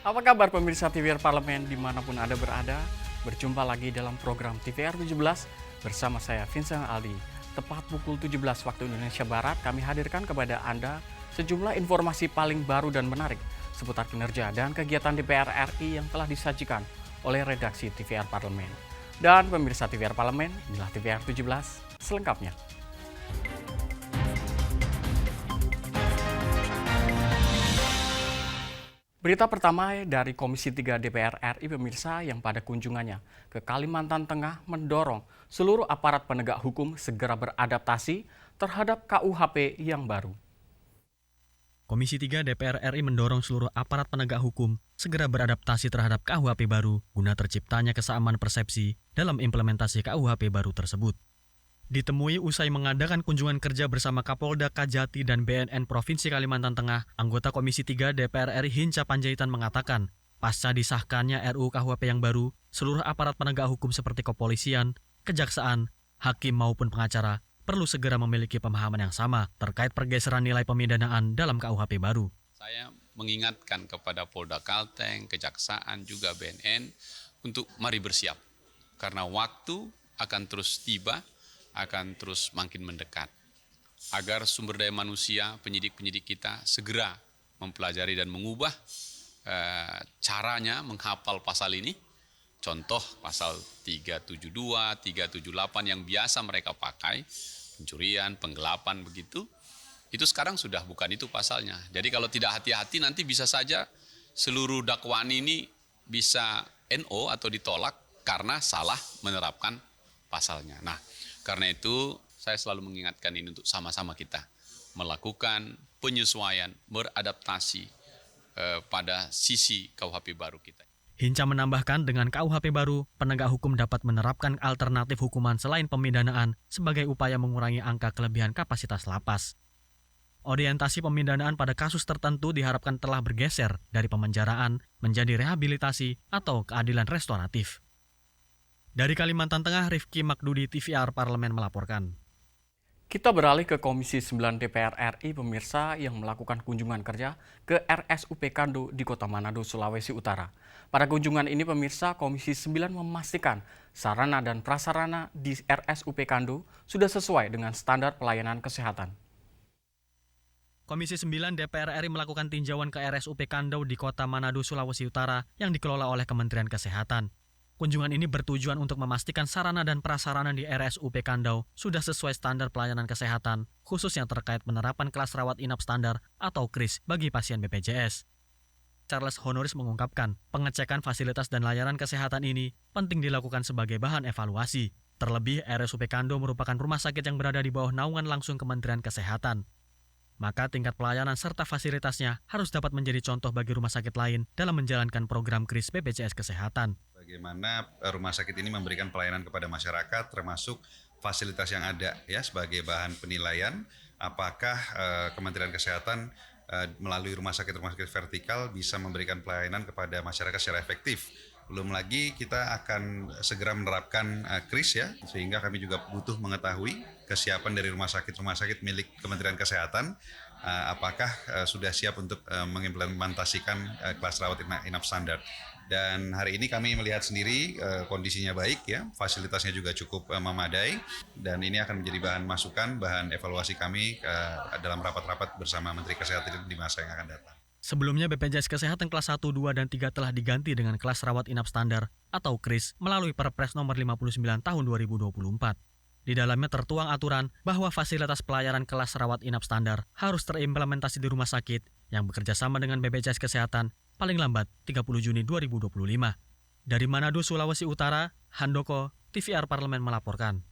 Apa kabar pemirsa TVR Parlemen dimanapun Anda berada? Berjumpa lagi dalam program TVR 17 bersama saya Vincent Aldi. Tepat pukul 17 waktu Indonesia Barat kami hadirkan kepada Anda sejumlah informasi paling baru dan menarik seputar kinerja dan kegiatan DPR RI yang telah disajikan oleh redaksi TVR Parlemen. Dan pemirsa TVR Parlemen, inilah TVR 17 selengkapnya. Berita pertama dari Komisi 3 DPR RI pemirsa yang pada kunjungannya ke Kalimantan Tengah mendorong seluruh aparat penegak hukum segera beradaptasi terhadap KUHP yang baru. Komisi 3 DPR RI mendorong seluruh aparat penegak hukum segera beradaptasi terhadap KUHP baru guna terciptanya kesamaan persepsi dalam implementasi KUHP baru tersebut. Ditemui usai mengadakan kunjungan kerja bersama Kapolda Kajati dan BNN Provinsi Kalimantan Tengah, anggota Komisi 3 DPR RI Hinca Panjaitan mengatakan, pasca disahkannya RUU KUHP yang baru, seluruh aparat penegak hukum seperti kepolisian, kejaksaan, hakim maupun pengacara perlu segera memiliki pemahaman yang sama terkait pergeseran nilai pemidanaan dalam KUHP baru. Saya mengingatkan kepada Polda Kalteng, Kejaksaan, juga BNN untuk mari bersiap. Karena waktu akan terus tiba, akan terus makin mendekat. Agar sumber daya manusia, penyidik-penyidik kita segera mempelajari dan mengubah caranya menghafal pasal ini. Contoh pasal 372, 378 yang biasa mereka pakai, pencurian, penggelapan begitu. Itu sekarang sudah bukan itu pasalnya. Jadi kalau tidak hati-hati nanti bisa saja seluruh dakwaan ini bisa NO atau ditolak karena salah menerapkan pasalnya. Nah, karena itu saya selalu mengingatkan ini untuk sama-sama kita melakukan penyesuaian, beradaptasi pada sisi KUHP baru kita. Hinca menambahkan dengan KUHP baru, penegak hukum dapat menerapkan alternatif hukuman selain pemidanaan sebagai upaya mengurangi angka kelebihan kapasitas lapas. Orientasi pemidanaan pada kasus tertentu diharapkan telah bergeser dari pemenjaraan menjadi rehabilitasi atau keadilan restoratif. Dari Kalimantan Tengah, Rifki Makdudi, TVR Parlemen melaporkan. Kita beralih ke Komisi 9 DPR RI pemirsa yang melakukan kunjungan kerja ke RSUP Kando di Kota Manado, Sulawesi Utara. Pada kunjungan ini pemirsa, Komisi 9 memastikan sarana dan prasarana di RSUP Kando sudah sesuai dengan standar pelayanan kesehatan. Komisi 9 DPR RI melakukan tinjauan ke RSUP Kando di Kota Manado, Sulawesi Utara yang dikelola oleh Kementerian Kesehatan. Kunjungan ini bertujuan untuk memastikan sarana dan prasarana di RSUP Kandau sudah sesuai standar pelayanan kesehatan, khususnya terkait penerapan kelas rawat inap standar atau KRIS bagi pasien BPJS. Charles Honoris mengungkapkan, pengecekan fasilitas dan layanan kesehatan ini penting dilakukan sebagai bahan evaluasi. Terlebih, RSUP Kandau merupakan rumah sakit yang berada di bawah naungan langsung Kementerian Kesehatan. Maka tingkat pelayanan serta fasilitasnya harus dapat menjadi contoh bagi rumah sakit lain dalam menjalankan program KRIS BPJS Kesehatan. Bagaimana rumah sakit ini memberikan pelayanan kepada masyarakat, termasuk fasilitas yang ada ya sebagai bahan penilaian. Apakah Kementerian Kesehatan melalui rumah sakit vertikal bisa memberikan pelayanan kepada masyarakat secara efektif. Belum lagi kita akan segera menerapkan KRIS ya, sehingga kami juga butuh mengetahui kesiapan dari rumah sakit milik Kementerian Kesehatan, apakah sudah siap untuk mengimplementasikan kelas rawat inap standar. Dan hari ini kami melihat sendiri kondisinya baik ya, fasilitasnya juga cukup memadai, dan ini akan menjadi bahan masukan, bahan evaluasi kami dalam rapat-rapat bersama Menteri Kesehatan di masa yang akan datang. Sebelumnya BPJS Kesehatan kelas 1, 2, dan 3 telah diganti dengan kelas rawat inap standar atau KRIS melalui Perpres nomor 59 tahun 2024. Di dalamnya tertuang aturan bahwa fasilitas pelayanan kelas rawat inap standar harus terimplementasi di rumah sakit yang bekerja sama dengan BPJS Kesehatan paling lambat 30 Juni 2025. Dari Manado, Sulawesi Utara, Handoko, TVR Parlemen melaporkan.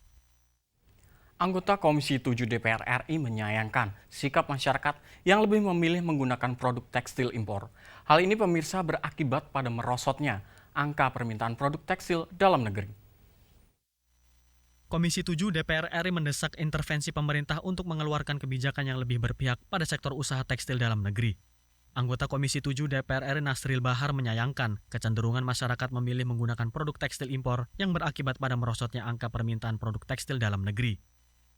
Anggota Komisi 7 DPR RI menyayangkan sikap masyarakat yang lebih memilih menggunakan produk tekstil impor. Hal ini pemirsa berakibat pada merosotnya angka permintaan produk tekstil dalam negeri. Komisi 7 DPR RI mendesak intervensi pemerintah untuk mengeluarkan kebijakan yang lebih berpihak pada sektor usaha tekstil dalam negeri. Anggota Komisi 7 DPR RI Nasril Bahar menyayangkan kecenderungan masyarakat memilih menggunakan produk tekstil impor yang berakibat pada merosotnya angka permintaan produk tekstil dalam negeri.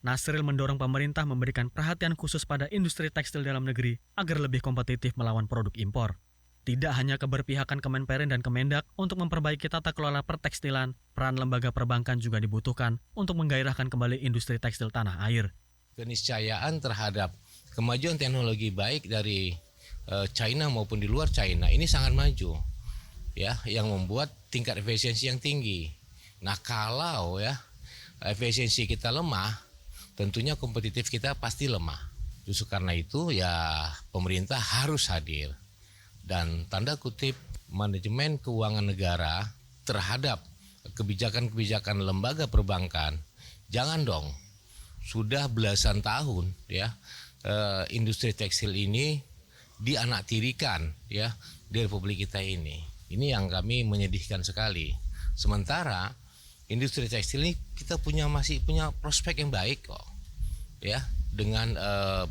Nasril mendorong pemerintah memberikan perhatian khusus pada industri tekstil dalam negeri agar lebih kompetitif melawan produk impor. Tidak hanya keberpihakan Kemenperin dan Kemendak untuk memperbaiki tata kelola pertekstilan, peran lembaga perbankan juga dibutuhkan untuk menggairahkan kembali industri tekstil tanah air. Keniscayaan terhadap kemajuan teknologi baik dari China maupun di luar China ini sangat maju, ya, yang membuat tingkat efisiensi yang tinggi. Nah, kalau ya efisiensi kita lemah, tentunya kompetitif kita pasti lemah. Justru karena itu ya pemerintah harus hadir. Dan tanda kutip manajemen keuangan negara terhadap kebijakan-kebijakan lembaga perbankan, jangan dong, sudah belasan tahun ya industri tekstil ini dianaktirikan ya di Republik kita ini. Ini yang kami menyedihkan sekali. Sementara industri tekstil ini kita masih punya prospek yang baik kok, ya, dengan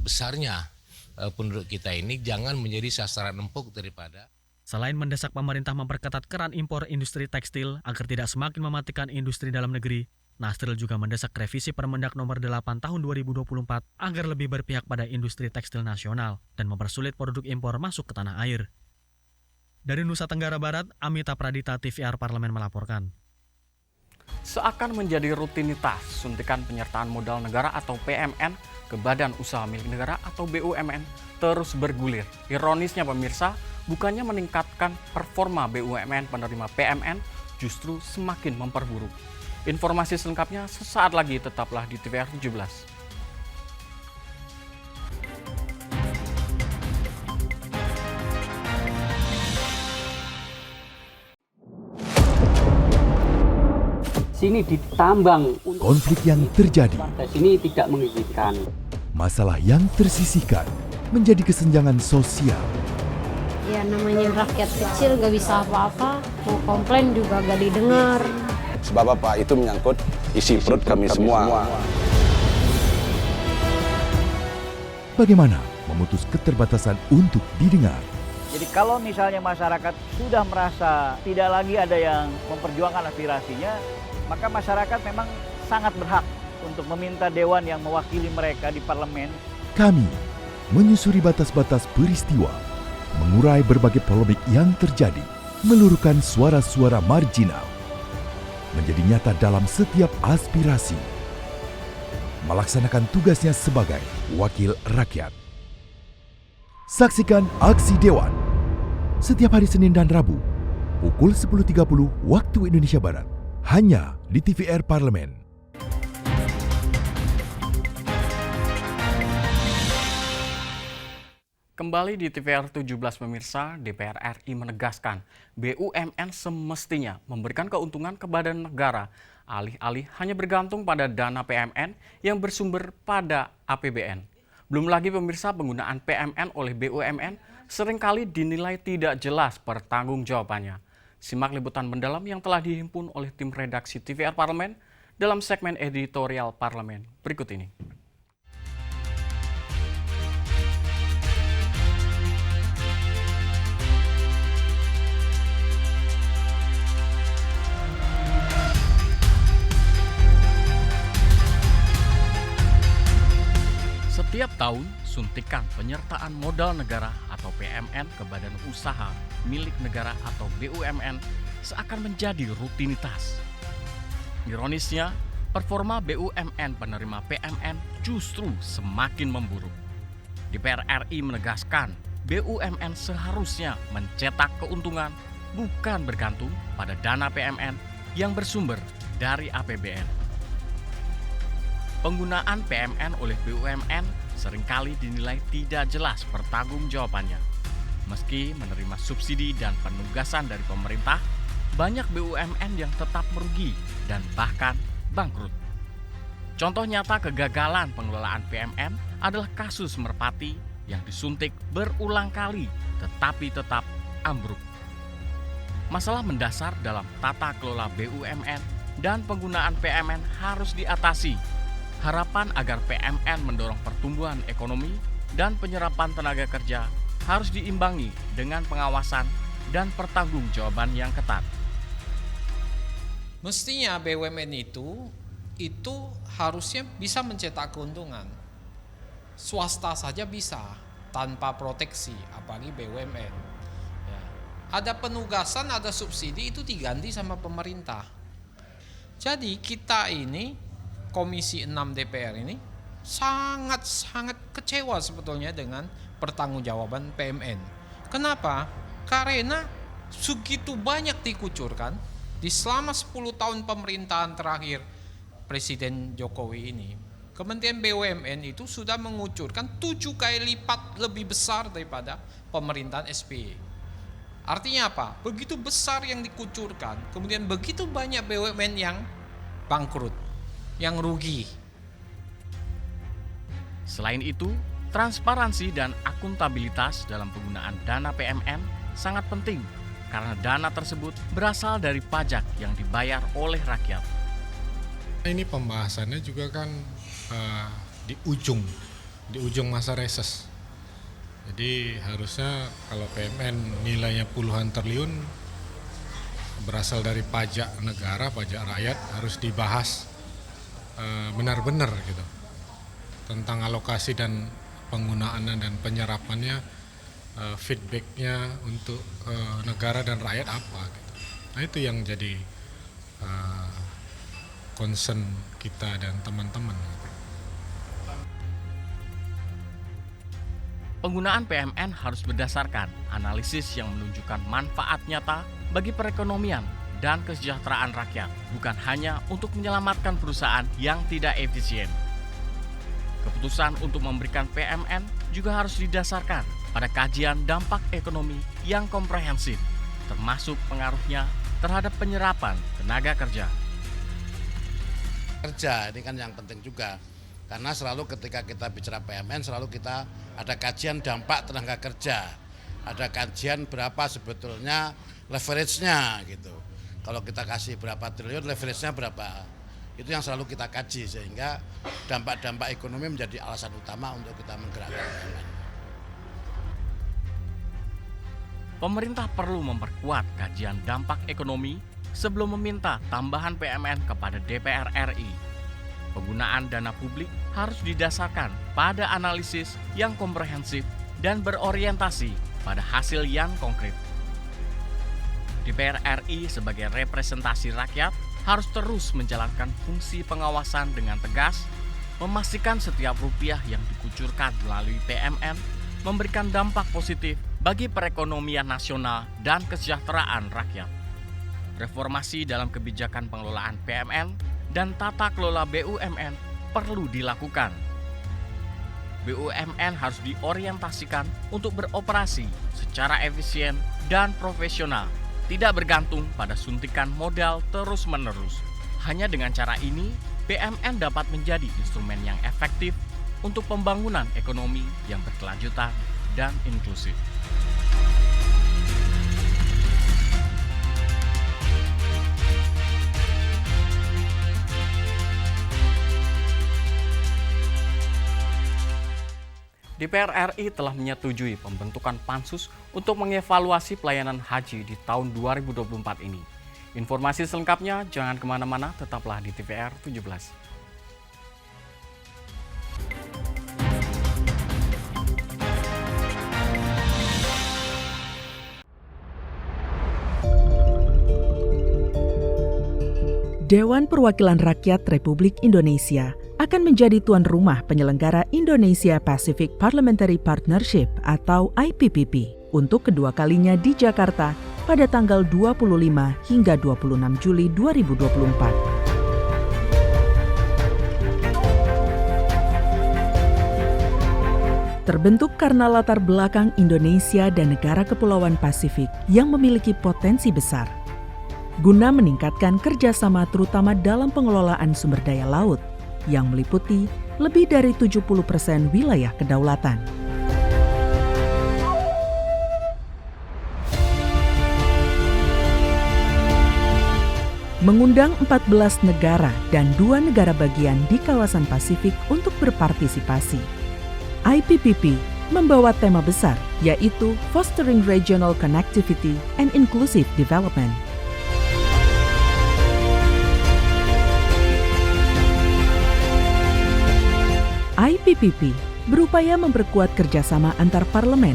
besarnya penduduk kita ini jangan menjadi sasaran empuk daripada. Selain mendesak pemerintah memperketat keran impor industri tekstil agar tidak semakin mematikan industri dalam negeri, Nasril juga mendesak revisi Permendak Nomor 8 Tahun 2024 agar lebih berpihak pada industri tekstil nasional dan mempersulit produk impor masuk ke tanah air. Dari Nusa Tenggara Barat, Amita Pradita, TVR Parlemen melaporkan. Seakan menjadi rutinitas, suntikan penyertaan modal negara atau PMN ke Badan Usaha Milik Negara atau BUMN terus bergulir. Ironisnya pemirsa, bukannya meningkatkan performa BUMN penerima PMN, justru semakin memperburuk. Informasi selengkapnya sesaat lagi, tetaplah di TVR 17. Sini ditambang, konflik yang terjadi, warga sini tidak mengizinkan. masalah yang tersisihkan menjadi kesenjangan sosial. Ya namanya rakyat kecil gak bisa apa-apa, mau komplain juga gak didengar. Sebab apa? Itu menyangkut isi perut kami semua. Bagaimana memutus keterbatasan untuk didengar? Jadi kalau misalnya masyarakat sudah merasa tidak lagi ada yang memperjuangkan aspirasinya, maka masyarakat memang sangat berhak untuk meminta dewan yang mewakili mereka di parlemen. Kami menyusuri batas-batas peristiwa, mengurai berbagai polemik yang terjadi, meluruhkan suara-suara marginal, menjadi nyata dalam setiap aspirasi, melaksanakan tugasnya sebagai wakil rakyat. Saksikan Aksi Dewan setiap hari Senin dan Rabu pukul 10.30 waktu Indonesia Barat, hanya di TVR Parlemen. Kembali di TVR 17 pemirsa, DPR RI menegaskan BUMN semestinya memberikan keuntungan kepada negara, alih-alih hanya bergantung pada dana PMN yang bersumber pada APBN. Belum lagi pemirsa, penggunaan PMN oleh BUMN seringkali dinilai tidak jelas pertanggungjawabannya. Simak liputan mendalam yang telah dihimpun oleh tim redaksi TVR Parlemen dalam segmen editorial Parlemen berikut ini. Setiap tahun, suntikan penyertaan modal negara atau PMN ke badan usaha milik negara atau BUMN seakan menjadi rutinitas. Ironisnya, performa BUMN penerima PMN justru semakin memburuk. DPR RI menegaskan BUMN seharusnya mencetak keuntungan bukan bergantung pada dana PMN yang bersumber dari APBN. Penggunaan PMN oleh BUMN seringkali dinilai tidak jelas pertanggungjawabannya. Meski menerima subsidi dan penugasan dari pemerintah, banyak BUMN yang tetap merugi dan bahkan bangkrut. Contoh nyata kegagalan pengelolaan PMN adalah kasus Merpati yang disuntik berulang kali tetapi tetap ambruk. Masalah mendasar dalam tata kelola BUMN dan penggunaan PMN harus diatasi. Harapan agar PMN mendorong pertumbuhan ekonomi dan penyerapan tenaga kerja harus diimbangi dengan pengawasan dan pertanggungjawaban yang ketat. Mestinya BUMN itu harusnya bisa mencetak keuntungan. Swasta saja bisa tanpa proteksi, apalagi BUMN. Ya. ada penugasan, ada subsidi, itu diganti sama pemerintah. Jadi kita ini, Komisi 6 DPR ini, sangat-sangat kecewa sebetulnya dengan pertanggungjawaban PMN. Kenapa? Karena segitu banyak dikucurkan di selama 10 tahun pemerintahan terakhir Presiden Jokowi ini. Kementerian BUMN itu sudah mengucurkan 7 kali lipat lebih besar daripada pemerintahan SBY. Artinya apa? Begitu besar yang dikucurkan, kemudian begitu banyak BUMN yang bangkrut, yang rugi. Selain itu, transparansi dan akuntabilitas dalam penggunaan dana PMN sangat penting karena dana tersebut berasal dari pajak yang dibayar oleh rakyat. Ini pembahasannya juga kan di ujung masa reses. Jadi harusnya kalau PMN nilainya puluhan triliun berasal dari pajak negara, pajak rakyat, harus dibahas benar-benar gitu tentang alokasi dan penggunaannya dan penyerapannya, feedbacknya untuk negara dan rakyat apa gitu. Nah itu yang jadi concern kita dan teman-teman. Penggunaan PMN harus berdasarkan analisis yang menunjukkan manfaat nyata bagi perekonomian dan kesejahteraan rakyat, bukan hanya untuk menyelamatkan perusahaan yang tidak efisien. Keputusan untuk memberikan PMN juga harus didasarkan pada kajian dampak ekonomi yang komprehensif, termasuk pengaruhnya terhadap penyerapan tenaga kerja. Kerja ini kan yang penting juga. Karena selalu ketika kita bicara PMN selalu kita ada kajian dampak tenaga kerja, ada kajian berapa sebetulnya leverage-nya gitu. Kalau kita kasih berapa triliun, leverage-nya berapa, itu yang selalu kita kaji sehingga dampak-dampak ekonomi menjadi alasan utama untuk kita menggerakkan PMN. Pemerintah perlu memperkuat kajian dampak ekonomi sebelum meminta tambahan PMN kepada DPR RI. Penggunaan dana publik harus didasarkan pada analisis yang komprehensif dan berorientasi pada hasil yang konkret. DPR RI sebagai representasi rakyat harus terus menjalankan fungsi pengawasan dengan tegas, memastikan setiap rupiah yang dikucurkan melalui PMN memberikan dampak positif bagi perekonomian nasional dan kesejahteraan rakyat. Reformasi dalam kebijakan pengelolaan PMN dan tata kelola BUMN perlu dilakukan. BUMN harus diorientasikan untuk beroperasi secara efisien dan profesional, tidak bergantung pada suntikan modal terus-menerus. Hanya dengan cara ini, BUMN dapat menjadi instrumen yang efektif untuk pembangunan ekonomi yang berkelanjutan dan inklusif. DPR RI telah menyetujui pembentukan pansus untuk mengevaluasi pelayanan haji di tahun 2024 ini. Informasi selengkapnya jangan kemana-mana, tetaplah di TVR 17. Dewan Perwakilan Rakyat Republik Indonesia akan menjadi tuan rumah penyelenggara Indonesia Pacific Parliamentary Partnership atau IPPP untuk kedua kalinya di Jakarta pada tanggal 25 hingga 26 Juli 2024. Terbentuk karena latar belakang Indonesia dan negara kepulauan Pasifik yang memiliki potensi besar, guna meningkatkan kerjasama terutama dalam pengelolaan sumber daya laut yang meliputi lebih dari 70% wilayah kedaulatan. Mengundang 14 negara dan 2 negara bagian di kawasan Pasifik untuk berpartisipasi. IPPP membawa tema besar yaitu Fostering Regional Connectivity and Inclusive Development. IPPP berupaya memperkuat kerjasama antar parlemen,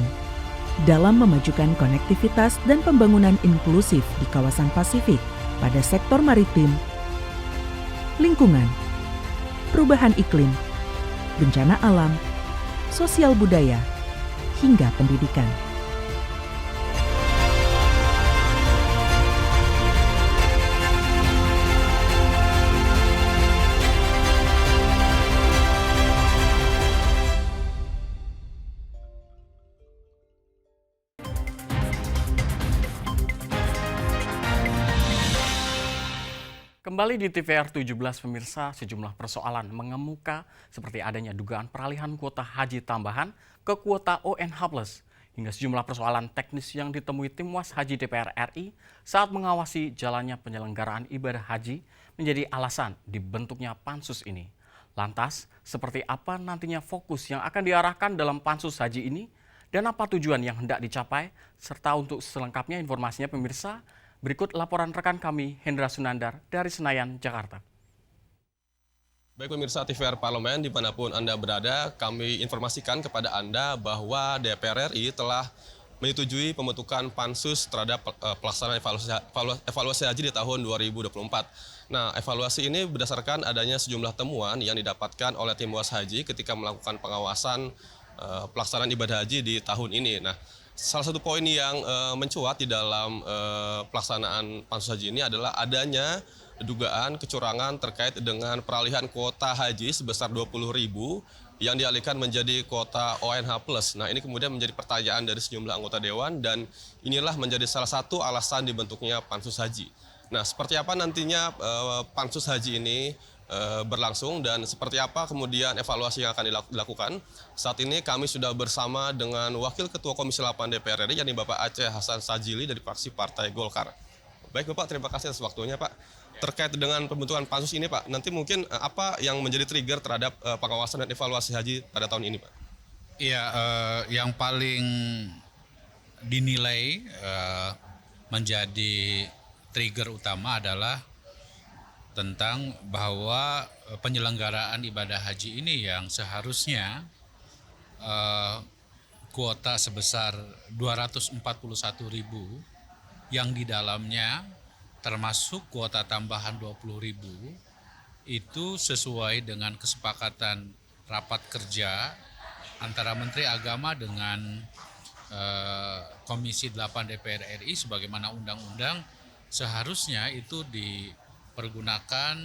dalam memajukan konektivitas dan pembangunan inklusif di kawasan Pasifik pada sektor maritim, lingkungan, perubahan iklim, bencana alam, sosial budaya, hingga pendidikan. Kembali di TVR 17 pemirsa, sejumlah persoalan mengemuka seperti adanya dugaan peralihan kuota haji tambahan ke kuota ONH+, hingga sejumlah persoalan teknis yang ditemui tim Was Haji DPR RI saat mengawasi jalannya penyelenggaraan ibadah haji menjadi alasan dibentuknya pansus ini. Lantas, seperti apa nantinya fokus yang akan diarahkan dalam pansus haji ini dan apa tujuan yang hendak dicapai, serta untuk selengkapnya informasinya pemirsa, berikut laporan rekan kami, Hendra Sunandar dari Senayan, Jakarta. Baik pemirsa TVR Parlemen, dimanapun Anda berada, kami informasikan kepada Anda bahwa DPR RI telah menyetujui pembentukan pansus terhadap pelaksanaan evaluasi haji di tahun 2024. Nah, evaluasi ini berdasarkan adanya sejumlah temuan yang didapatkan oleh tim Was Haji ketika melakukan pengawasan pelaksanaan ibadah haji di tahun ini. Nah, salah satu poin yang mencuat di dalam pelaksanaan pansus haji ini adalah adanya dugaan kecurangan terkait dengan peralihan kuota haji sebesar 20.000 yang dialihkan menjadi kuota ONH+. Nah, ini kemudian menjadi pertanyaan dari sejumlah anggota dewan dan inilah menjadi salah satu alasan dibentuknya pansus haji. Nah, seperti apa nantinya pansus haji ini berlangsung dan seperti apa kemudian evaluasi yang akan dilakukan. Saat ini kami sudah bersama dengan Wakil Ketua Komisi 8 DPR RI, yakni Bapak Aceh Hasan Sajili dari fraksi Partai Golkar. Baik Bapak, terima kasih atas waktunya Pak. Terkait dengan pembentukan pansus ini Pak, nanti mungkin apa yang menjadi trigger terhadap pengawasan dan evaluasi haji pada tahun ini Pak? Iya, yang paling dinilai menjadi trigger utama adalah tentang bahwa penyelenggaraan ibadah haji ini yang seharusnya kuota sebesar 241.000 yang di dalamnya termasuk kuota tambahan 20.000 itu sesuai dengan kesepakatan rapat kerja antara Menteri Agama dengan Komisi 8 DPR RI sebagaimana undang-undang seharusnya itu dipergunakan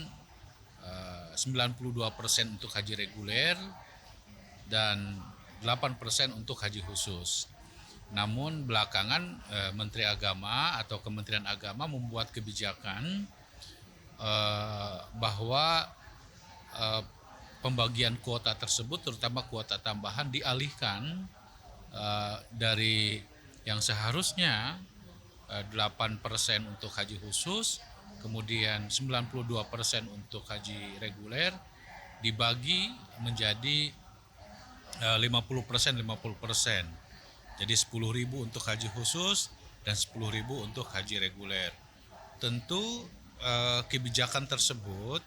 92% untuk haji reguler dan 8% untuk haji khusus. Namun belakangan Menteri Agama atau Kementerian Agama membuat kebijakan bahwa pembagian kuota tersebut terutama kuota tambahan dialihkan dari yang seharusnya 8% untuk haji khusus, kemudian 92% untuk haji reguler dibagi menjadi 50%. Jadi 10.000 untuk haji khusus dan 10.000 untuk haji reguler. Tentu kebijakan tersebut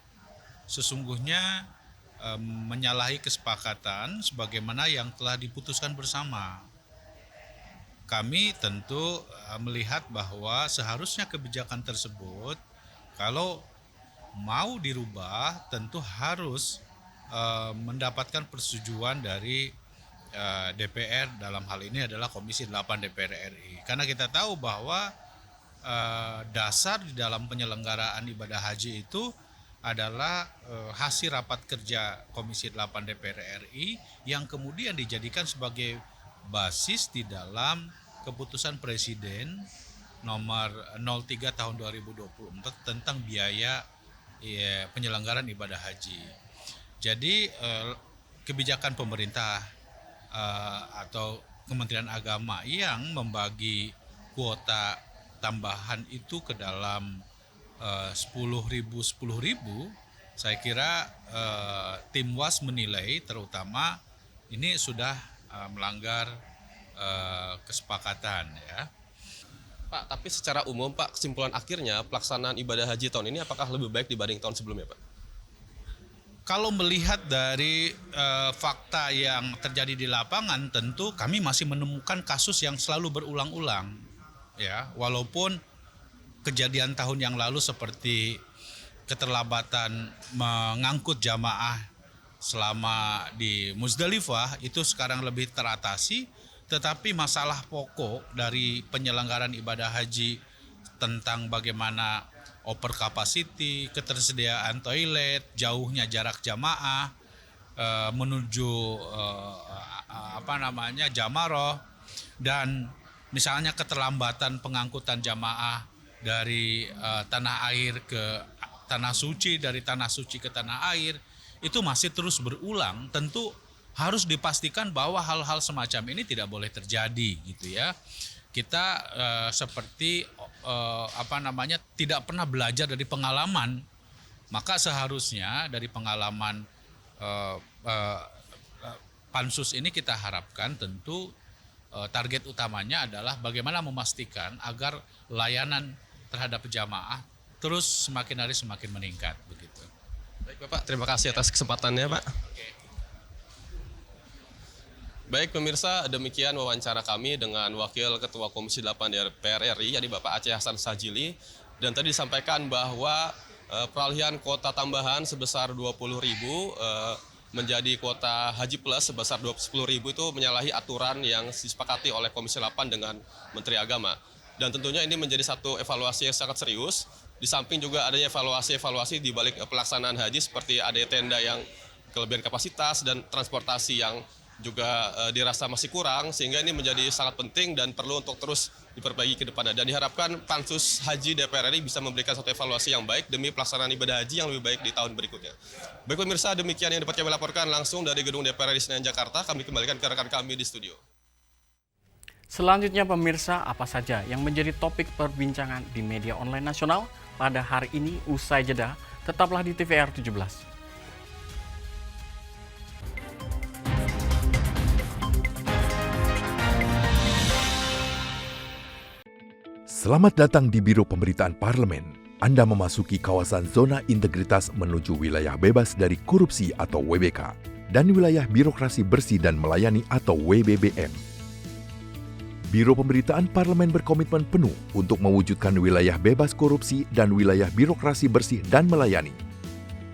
sesungguhnya menyalahi kesepakatan sebagaimana yang telah diputuskan bersama. Kami tentu melihat bahwa seharusnya kebijakan tersebut kalau mau dirubah tentu harus mendapatkan persetujuan dari DPR, dalam hal ini adalah Komisi 8 DPR RI. Karena kita tahu bahwa dasar di dalam penyelenggaraan ibadah haji itu adalah hasil rapat kerja Komisi 8 DPR RI yang kemudian dijadikan sebagai basis di dalam keputusan Presiden nomor 03 tahun 2024 tentang biaya penyelenggaraan ibadah haji. Jadi kebijakan pemerintah atau Kementerian Agama yang membagi kuota tambahan itu ke dalam 10.000, saya kira tim Was menilai terutama ini sudah melanggar kesepakatan ya. Pak, tapi secara umum Pak, kesimpulan akhirnya pelaksanaan ibadah haji tahun ini apakah lebih baik dibanding tahun sebelumnya Pak? kalau melihat dari fakta yang terjadi di lapangan, tentu kami masih menemukan kasus yang selalu berulang-ulang. Ya, walaupun kejadian tahun yang lalu seperti keterlambatan mengangkut jamaah selama di Muzdalifah itu sekarang lebih teratasi, tetapi masalah pokok dari penyelenggaraan ibadah haji tentang bagaimana over capacity, ketersediaan toilet, jauhnya jarak jamaah menuju Jamaroh, dan misalnya keterlambatan pengangkutan jamaah dari tanah air ke tanah suci, dari tanah suci ke tanah air, itu masih terus berulang. Tentu harus dipastikan bahwa hal-hal semacam ini tidak boleh terjadi, gitu ya. Kita seperti tidak pernah belajar dari pengalaman, maka seharusnya dari pengalaman pansus ini kita harapkan tentu target utamanya adalah bagaimana memastikan agar layanan terhadap jamaah terus semakin hari semakin meningkat, begitu. Baik Bapak, terima kasih atas kesempatannya Pak. Baik pemirsa, demikian wawancara kami dengan Wakil Ketua Komisi 8 DPR RI, yakni Bapak Aceh Hasan Sajili. Dan tadi disampaikan bahwa peralihan kuota tambahan sebesar 20.000 menjadi kuota Haji Plus sebesar 10.000 itu menyalahi aturan yang disepakati oleh Komisi 8 dengan Menteri Agama. Dan tentunya ini menjadi satu evaluasi yang sangat serius. Di samping juga adanya evaluasi di balik pelaksanaan haji seperti ada tenda yang kelebihan kapasitas dan transportasi yang juga dirasa masih kurang, sehingga ini menjadi sangat penting dan perlu untuk terus diperbaiki ke depannya. Dan diharapkan Pansus Haji DPR RI bisa memberikan satu evaluasi yang baik demi pelaksanaan ibadah haji yang lebih baik di tahun berikutnya. Baik pemirsa, demikian yang dapat kami laporkan langsung dari Gedung DPR RI Senayan Jakarta. Kami kembalikan ke rekan kami di studio. Selanjutnya pemirsa, apa saja yang menjadi topik perbincangan di media online nasional pada hari ini usai jeda, tetaplah di TVR 17. Selamat datang di Biro Pemberitaan Parlemen. Anda memasuki kawasan zona integritas menuju wilayah bebas dari korupsi atau WBK dan wilayah birokrasi bersih dan melayani atau WBBM. Biro Pemberitaan Parlemen berkomitmen penuh untuk mewujudkan wilayah bebas korupsi dan wilayah birokrasi bersih dan melayani.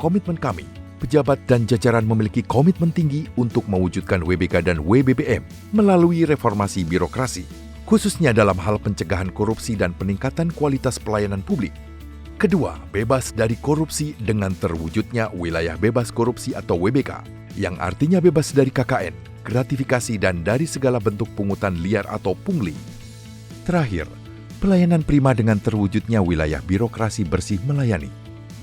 Komitmen kami, pejabat dan jajaran memiliki komitmen tinggi untuk mewujudkan WBK dan WBBM melalui reformasi birokrasi, khususnya dalam hal pencegahan korupsi dan peningkatan kualitas pelayanan publik. Kedua, bebas dari korupsi dengan terwujudnya wilayah bebas korupsi atau WBK, yang artinya bebas dari KKN, gratifikasi dan dari segala bentuk pungutan liar atau pungli. Terakhir, pelayanan prima dengan terwujudnya wilayah birokrasi bersih melayani,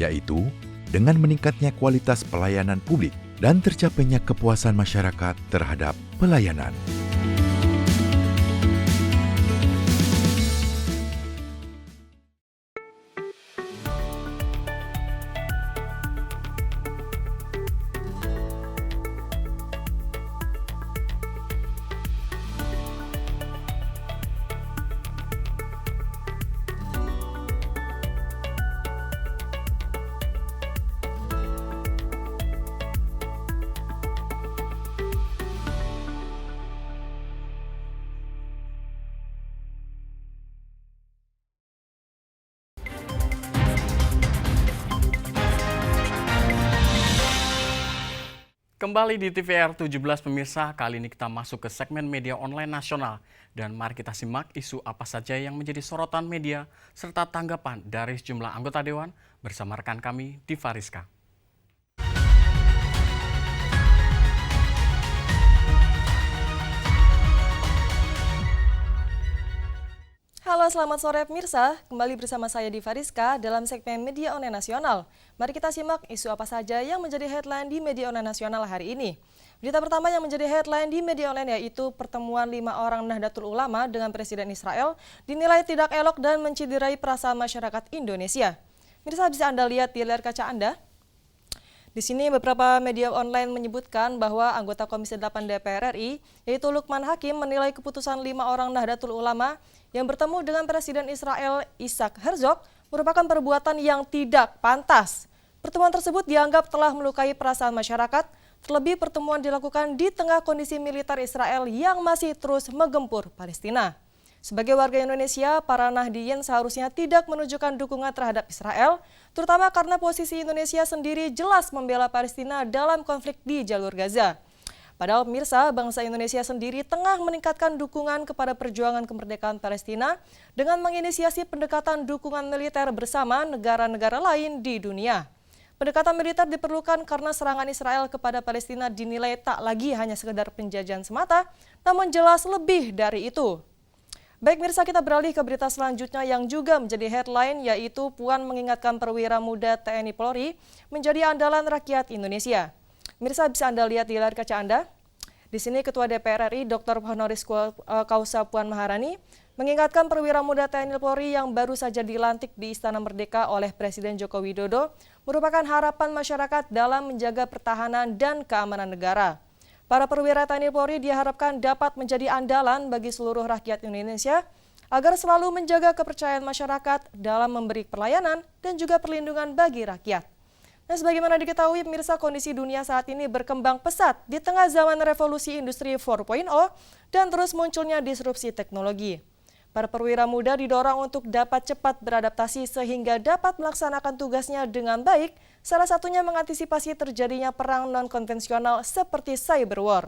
yaitu dengan meningkatnya kualitas pelayanan publik dan tercapainya kepuasan masyarakat terhadap pelayanan. Kembali di TVR 17 pemirsa, kali ini kita masuk ke segmen media online nasional. Dan mari kita simak isu apa saja yang menjadi sorotan media serta tanggapan dari sejumlah anggota Dewan bersama rekan kami Diva Rizka. Halo, selamat sore pemirsa. Kembali bersama saya Diva Rizka dalam segmen Media Online Nasional. Mari kita simak isu apa saja yang menjadi headline di Media Online Nasional hari ini. Berita pertama yang menjadi headline di Media Online yaitu pertemuan 5 orang Nahdlatul Ulama dengan Presiden Israel dinilai tidak elok dan menciderai perasaan masyarakat Indonesia. Pemirsa, bisa Anda lihat di layar kaca Anda. Di sini beberapa media online menyebutkan bahwa anggota Komisi 8 DPR RI, yaitu Lukman Hakim, menilai keputusan 5 orang Nahdlatul Ulama yang bertemu dengan Presiden Israel Isaac Herzog merupakan perbuatan yang tidak pantas. Pertemuan tersebut dianggap telah melukai perasaan masyarakat, terlebih pertemuan dilakukan di tengah kondisi militer Israel yang masih terus menggempur Palestina. Sebagai warga Indonesia, para Nahdliyin seharusnya tidak menunjukkan dukungan terhadap Israel, terutama karena posisi Indonesia sendiri jelas membela Palestina dalam konflik di jalur Gaza. Padahal pemirsa, bangsa Indonesia sendiri tengah meningkatkan dukungan kepada perjuangan kemerdekaan Palestina dengan menginisiasi pendekatan dukungan militer bersama negara-negara lain di dunia. Pendekatan militer diperlukan karena serangan Israel kepada Palestina dinilai tak lagi hanya sekedar penjajahan semata, namun jelas lebih dari itu. Baik mirsa, kita beralih ke berita selanjutnya yang juga menjadi headline, yaitu Puan mengingatkan perwira muda TNI Polri menjadi andalan rakyat Indonesia. Mirsa, bisa Anda lihat di layar kaca Anda. Di sini Ketua DPR RI Dr. Honoris Causa Puan Maharani mengingatkan perwira muda TNI Polri yang baru saja dilantik di Istana Merdeka oleh Presiden Joko Widodo merupakan harapan masyarakat dalam menjaga pertahanan dan keamanan negara. Para perwira TNI Polri diharapkan dapat menjadi andalan bagi seluruh rakyat Indonesia agar selalu menjaga kepercayaan masyarakat dalam memberi pelayanan dan juga perlindungan bagi rakyat. Nah, sebagaimana diketahui pemirsa, kondisi dunia saat ini berkembang pesat di tengah zaman revolusi industri 4.0 dan terus munculnya disrupsi teknologi. Para perwira muda didorong untuk dapat cepat beradaptasi sehingga dapat melaksanakan tugasnya dengan baik, salah satunya mengantisipasi terjadinya perang non-konvensional seperti cyber war.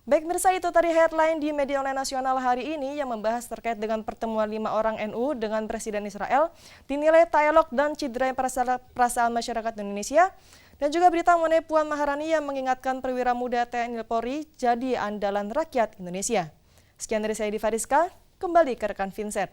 Baik mirsa, itu tadi headline di media online nasional hari ini yang membahas terkait dengan pertemuan 5 orang NU dengan Presiden Israel, dinilai tak elok dan cederai perasaan masyarakat Indonesia, dan juga berita mengenai Puan Maharani yang mengingatkan perwira muda TNI Polri jadi andalan rakyat Indonesia. Sekian dari saya Diva Rizka. Kembali ke rekan Vincent.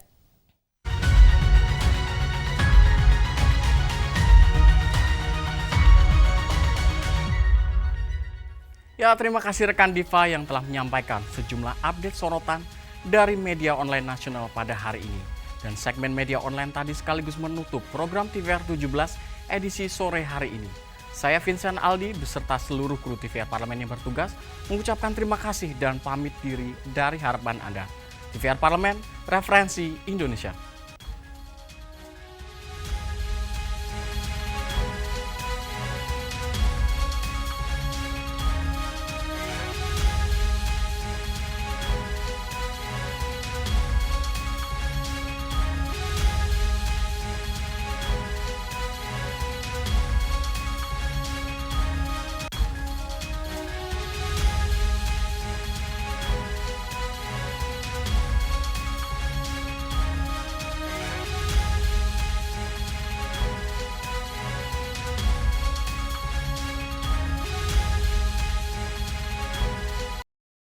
Ya, terima kasih rekan Diva yang telah menyampaikan sejumlah update sorotan dari media online nasional pada hari ini. Dan segmen media online tadi sekaligus menutup program TVR 17 edisi sore hari ini. Saya Vincent Aldi beserta seluruh kru TVR Parlemen yang bertugas mengucapkan terima kasih dan pamit diri dari harapan Anda. TVR Parlemen, referensi Indonesia.